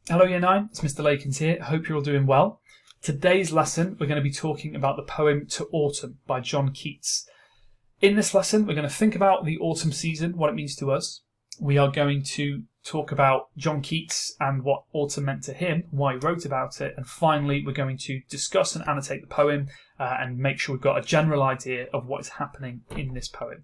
Hello Year 9, it's Mr. Lakins here. Hope you're all doing well. Today's lesson we're going to be talking about the poem To Autumn by John Keats. In this lesson we're going to think about the autumn season, what it means to us. We are going to talk about John Keats and what autumn meant to him, why he wrote about it, and finally we're going to discuss and annotate the poem and make sure we've got a general idea of what is happening in this poem.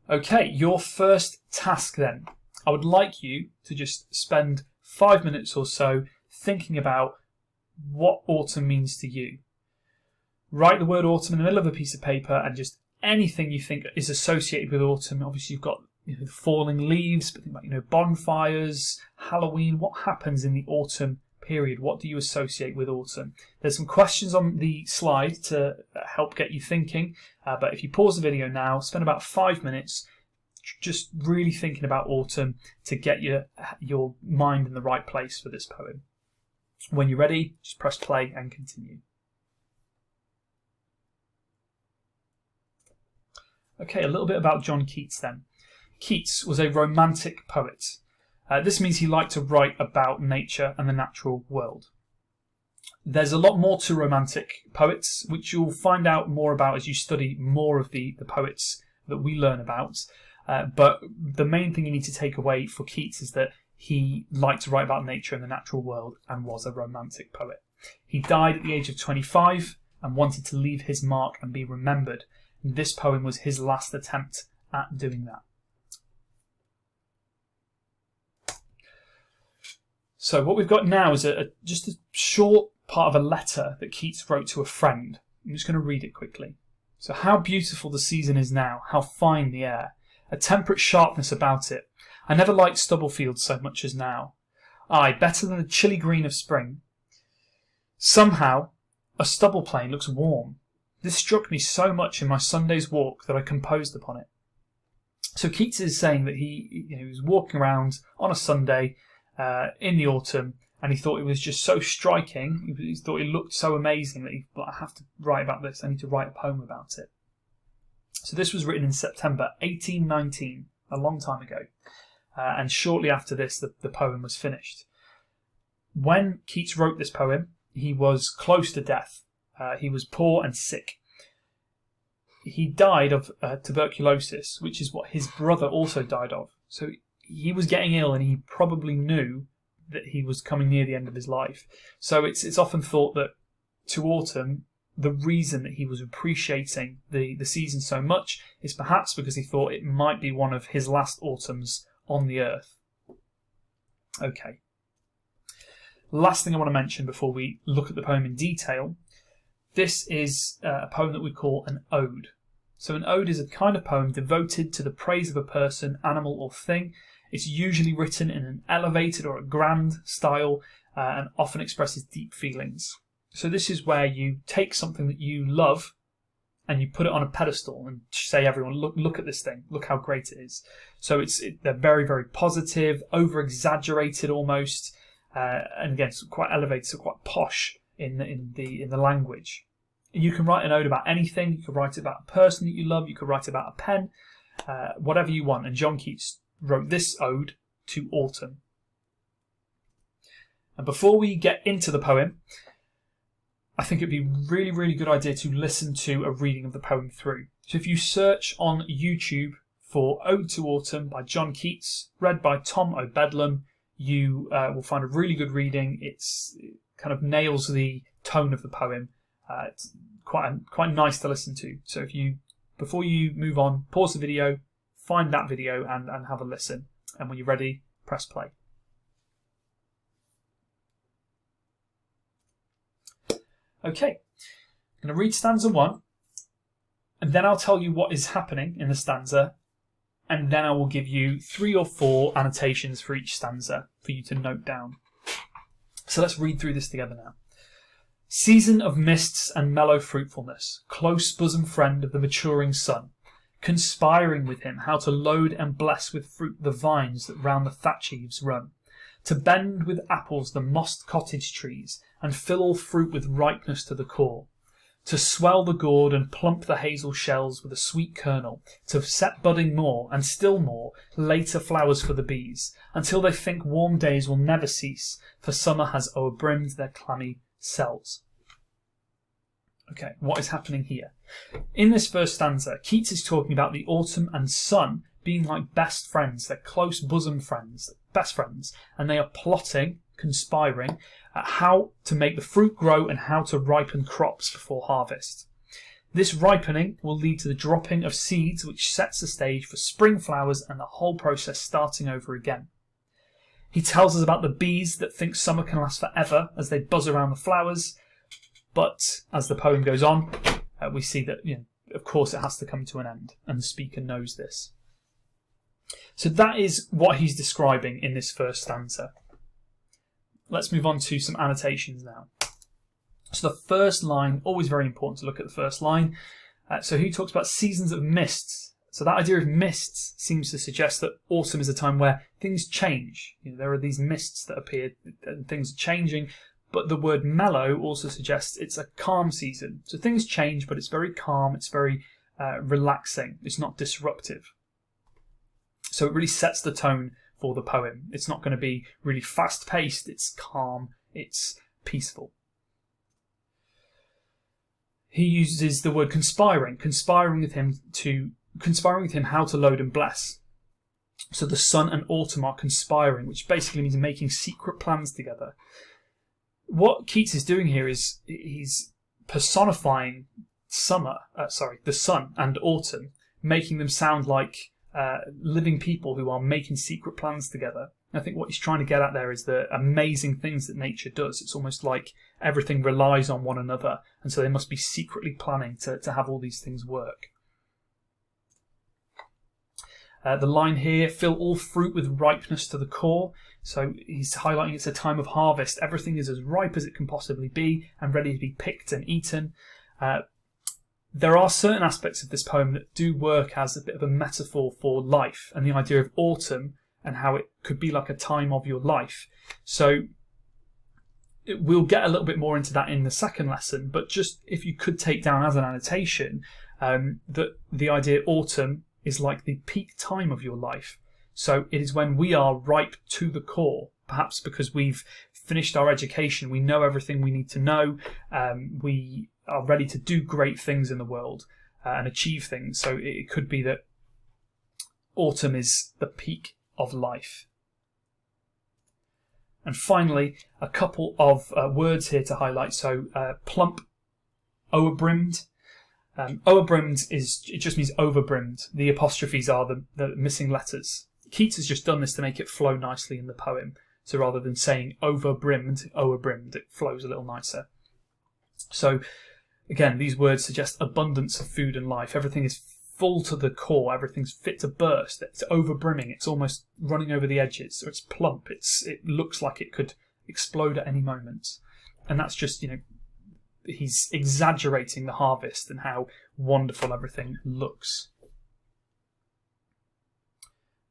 Okay, your first task then. I would like you to just spend 5 minutes or so thinking about what autumn means to you. Write the word autumn in the middle of a piece of paper and just anything you think is associated with autumn. Obviously you've got the falling leaves, but think about bonfires, Halloween. What happens in the autumn period? What do you associate with autumn? There's some questions on the slide to help get you thinking, but if you pause the video now, spend about 5 minutes just really thinking about autumn to get your mind in the right place for this poem. When you're ready, just press play and continue. Okay, a little bit about John Keats then. Keats was a romantic poet. This means he liked to write about nature and the natural world. There's a lot more to romantic poets, which you'll find out more about as you study more of the poets that we learn about. But the main thing you need to take away for Keats is that he liked to write about nature and the natural world and was a romantic poet. He died at the age of 25 and wanted to leave his mark and be remembered. And this poem was his last attempt at doing that. So what we've got now is just a short part of a letter that Keats wrote to a friend. I'm just going to read it quickly. So how beautiful the season is now, how fine the air. A temperate sharpness about it. I never liked stubble fields so much as now. Aye, better than the chilly green of spring. Somehow, a stubble plain looks warm. This struck me so much in my Sunday's walk that I composed upon it. So Keats is saying that he was walking around on a Sunday in the autumn, and he thought it was just so striking. He thought it looked so amazing that he thought, I have to write about this. I need to write a poem about it. So this was written in September 1819, a long time ago, and shortly after this the poem was finished. When Keats wrote this poem, he was close to death. He was poor and sick. He died of tuberculosis, which is what his brother also died of. So he was getting ill and he probably knew that he was coming near the end of his life. So it's often thought that To Autumn, the reason that he was appreciating the season so much is perhaps because he thought it might be one of his last autumns on the earth. Okay. Last thing I want to mention before we look at the poem in detail, this is a poem that we call an ode. So an ode is a kind of poem devoted to the praise of a person, animal or thing. It's usually written in an elevated or a grand style and often expresses deep feelings. So this is where you take something that you love and you put it on a pedestal and say, everyone, look at this thing. Look how great it is. So they're very, very positive, over-exaggerated almost, and again, it's quite elevated, so quite posh in the language. You can write an ode about anything. You can write it about a person that you love. You could write about a pen, whatever you want. And John Keats wrote this ode to autumn. And before we get into the poem, I think it'd be a really, really good idea to listen to a reading of the poem through. So if you search on YouTube for Ode to Autumn by John Keats, read by Tom O'Bedlam, you will find a really good reading. It kind of nails the tone of the poem. It's quite nice to listen to. So before you move on, pause the video, find that video and have a listen. And when you're ready, press play. Okay, I'm going to read stanza 1, and then I'll tell you what is happening in the stanza, and then I will give you 3 or 4 annotations for each stanza for you to note down. So let's read through this together now. Season of mists and mellow fruitfulness, close bosom friend of the maturing sun, conspiring with him how to load and bless with fruit the vines that round the thatch eaves run, to bend with apples the mossed cottage trees, and fill all fruit with ripeness to the core, to swell the gourd and plump the hazel shells with a sweet kernel, to set budding more, and still more, later flowers for the bees, until they think warm days will never cease, for summer has o'erbrimmed their clammy cells. Okay, what is happening here? In this first stanza, Keats is talking about the autumn and sun being like best friends, they're close bosom friends, best friends, and they are plotting, conspiring, at how to make the fruit grow and how to ripen crops before harvest. This ripening will lead to the dropping of seeds, which sets the stage for spring flowers and the whole process starting over again. He tells us about the bees that think summer can last forever as they buzz around the flowers, but as the poem goes on, we see that, of course, it has to come to an end, and the speaker knows this. So that is what he's describing in this first stanza. Let's move on to some annotations now. So the first line, always very important to look at the first line. So he talks about seasons of mists. So that idea of mists seems to suggest that autumn is a time where things change. There are these mists that appear and things are changing, but the word mellow also suggests it's a calm season. So things change, but it's very calm, it's very relaxing, it's not disruptive. So it really sets the tone for the poem. It's not going to be really fast-paced, it's calm, it's peaceful. He uses the word conspiring with him how to load and bless. So the sun and autumn are conspiring, which basically means making secret plans together. What Keats is doing here is he's personifying the sun and autumn, making them sound like living people who are making secret plans together. I think what he's trying to get at there is the amazing things that nature does. It's almost like everything relies on one another, and so they must be secretly planning to have all these things work. The line here, fill all fruit with ripeness to the core. So he's highlighting it's a time of harvest. Everything is as ripe as it can possibly be and ready to be picked and eaten. There are certain aspects of this poem that do work as a bit of a metaphor for life and the idea of autumn and how it could be like a time of your life. So we'll get a little bit more into that in the second lesson, but just if you could take down as an annotation that the idea autumn is like the peak time of your life. So it is when we are ripe to the core, perhaps because we've finished our education, we know everything we need to know, we are ready to do great things in the world and achieve things. So it could be that autumn is the peak of life. And finally, a couple of words here to highlight. So plump, o'erbrimmed. O'erbrimmed it just means overbrimmed. The apostrophes are the missing letters. Keats has just done this to make it flow nicely in the poem. So rather than saying overbrimmed, o'erbrimmed, it flows a little nicer. So again, these words suggest abundance of food and life. Everything is full to the core. Everything's fit to burst. It's overbrimming. It's almost running over the edges. Or it's plump. It looks like it could explode at any moment. And that's just, he's exaggerating the harvest and how wonderful everything looks.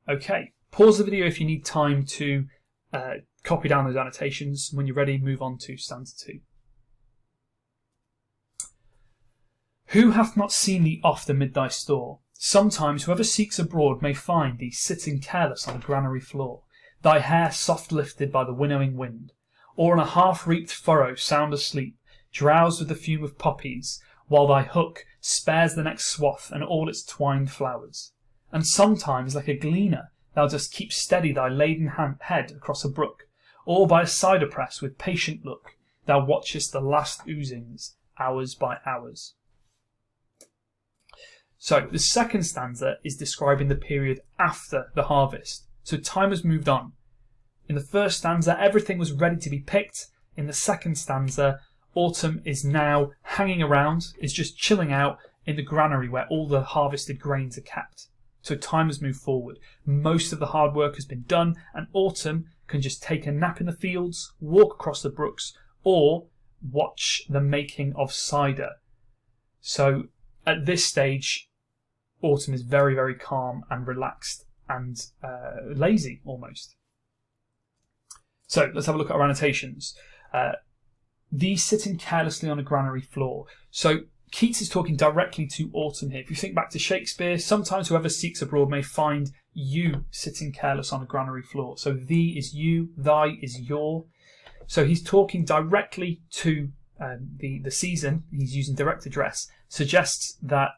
Okay, pause the video if you need time to copy down those annotations. When you're ready, move on to stanza 2. Who hath not seen thee oft amid thy store? Sometimes whoever seeks abroad may find thee sitting careless on a granary floor, thy hair soft lifted by the winnowing wind, or on a half-reaped furrow sound asleep, drowsed with the fume of poppies, while thy hook spares the next swath and all its twined flowers. And sometimes, like a gleaner, thou dost keep steady thy laden head across a brook, or by a cider press with patient look, thou watchest the last oozings, hours by hours. So the second stanza is describing the period after the harvest. So time has moved on. In the first stanza, everything was ready to be picked. In the second stanza, autumn is now hanging around, is just chilling out in the granary where all the harvested grains are kept. So time has moved forward. Most of the hard work has been done, and autumn can just take a nap in the fields, walk across the brooks, or watch the making of cider. So at this stage, autumn is very, very calm and relaxed and lazy almost. So let's have a look at our annotations. these sitting carelessly on a granary floor. So Keats is talking directly to autumn here. If you think back to Shakespeare, sometimes whoever seeks abroad may find you sitting careless on a granary floor. So thee is you, thy is your. So he's talking directly to the season. He's using direct address. Suggests that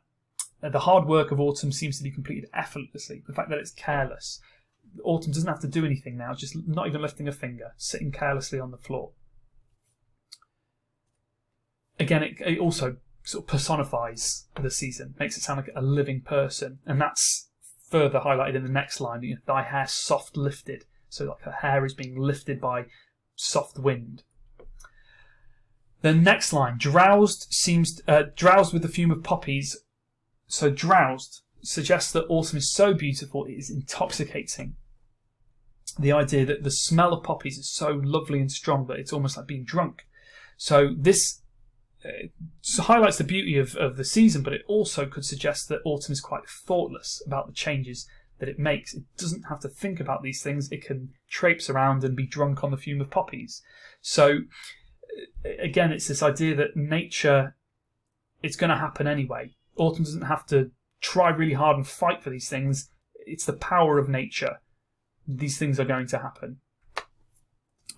the hard work of autumn seems to be completed effortlessly. The fact that it's careless. Autumn doesn't have to do anything now, just not even lifting a finger, sitting carelessly on the floor. Again, it also sort of personifies the season, makes it sound like a living person, and that's further highlighted in the next line. You know, thy hair soft lifted, so like her hair is being lifted by soft wind. The next line, drowsed with the fume of poppies. So drowsed suggests that autumn is so beautiful it is intoxicating. The idea that the smell of poppies is so lovely and strong that it's almost like being drunk. So this highlights the beauty of the season, but it also could suggest that autumn is quite thoughtless about the changes that it makes. It doesn't have to think about these things. It can traipse around and be drunk on the fume of poppies. So again, it's this idea that nature, it's going to happen anyway. Autumn doesn't have to try really hard and fight for these things. It's the power of nature. These things are going to happen.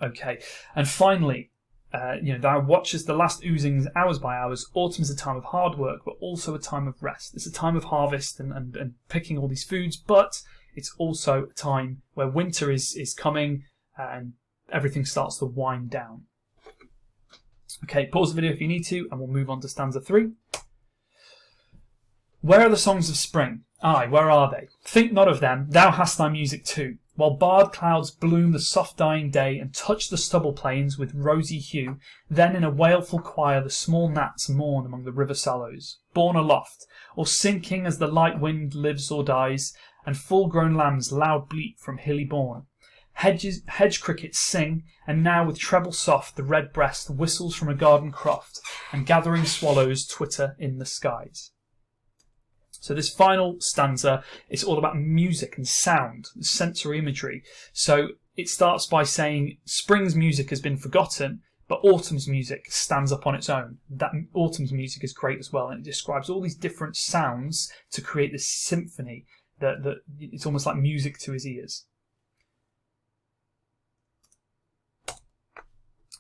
Okay, and finally, thou watchest the last oozings hours by hours. Autumn is a time of hard work, but also a time of rest. It's a time of harvest and picking all these foods, but it's also a time where winter is coming and everything starts to wind down. Okay, pause the video if you need to, and we'll move on to stanza 3. Where are the songs of spring? Aye, where are they? Think not of them, thou hast thy music too. While barred clouds bloom the soft dying day and touch the stubble plains with rosy hue, then in a wailful choir the small gnats mourn among the river sallows, borne aloft, or sinking as the light wind lives or dies, and full-grown lambs loud bleat from hilly bourne. Hedge crickets sing, and now with treble soft the red breast whistles from a garden croft, and gathering swallows twitter in the skies. So this final stanza is all about music and sound, sensory imagery. So it starts by saying spring's music has been forgotten, but autumn's music stands up on its own. That autumn's music is great as well, and it describes all these different sounds to create this symphony that it's almost like music to his ears.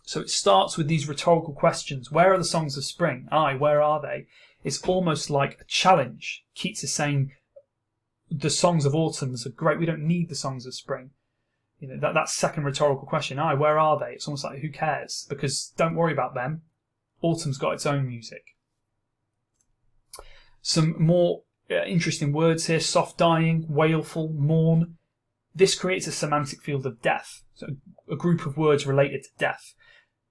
So it starts with these rhetorical questions. Where are the songs of spring? Aye, where are they? It's almost like a challenge. Keats is saying the songs of autumn are great. We don't need the songs of spring. You know, that second rhetorical question, aye, where are they? It's almost like, who cares? Because don't worry about them. Autumn's got its own music. Some more interesting words here. Soft dying, wailful, mourn. This creates a semantic field of death. So a group of words related to death.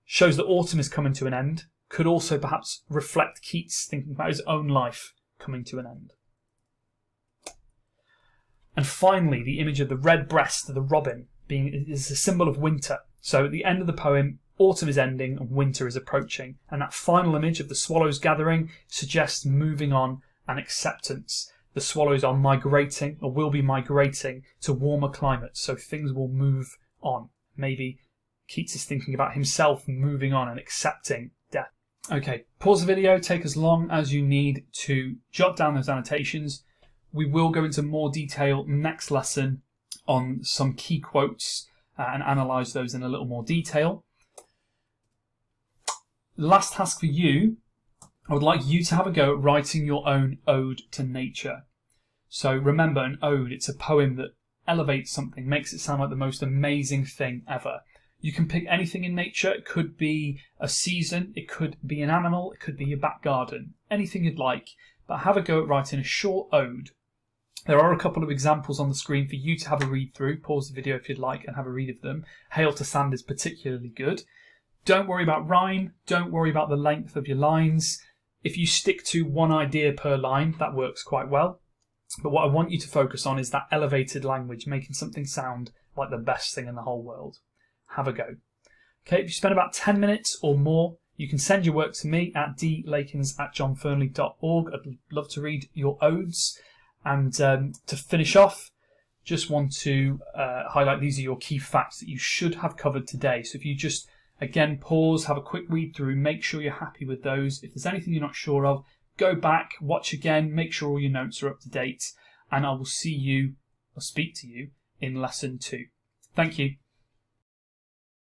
Shows that autumn is coming to an end. Could also perhaps reflect Keats thinking about his own life coming to an end. And finally, the image of the red breast of the robin is a symbol of winter. So at the end of the poem, autumn is ending and winter is approaching. And that final image of the swallows gathering suggests moving on and acceptance. The swallows are migrating, or will be migrating, to warmer climates, so things will move on. Maybe Keats is thinking about himself moving on and accepting death. Okay, pause the video, take as long as you need to jot down those annotations. We will go into more detail next lesson on some key quotes and analyse those in a little more detail. Last task for you, I would like you to have a go at writing your own ode to nature. So remember, an ode, it's a poem that elevates something, makes it sound like the most amazing thing ever. You can pick anything in nature. It could be a season, it could be an animal, it could be your back garden, anything you'd like. But have a go at writing a short ode. There are a couple of examples on the screen for you to have a read through. Pause the video if you'd like and have a read of them. Hail to Sand is particularly good. Don't worry about rhyme, don't worry about the length of your lines. If you stick to one idea per line, that works quite well. But what I want you to focus on is that elevated language, making something sound like the best thing in the whole world. Have a go. Okay, if you spend about 10 minutes or more, you can send your work to me at dlakins@johnfernley.org. I'd love to read your odes. And to finish off, just want to highlight these are your key facts that you should have covered today. So if you just Again, pause, have a quick read through, make sure you're happy with those. If there's anything you're not sure of, go back, watch again, make sure all your notes are up to date, and I will see you or speak to you in lesson 2. Thank you.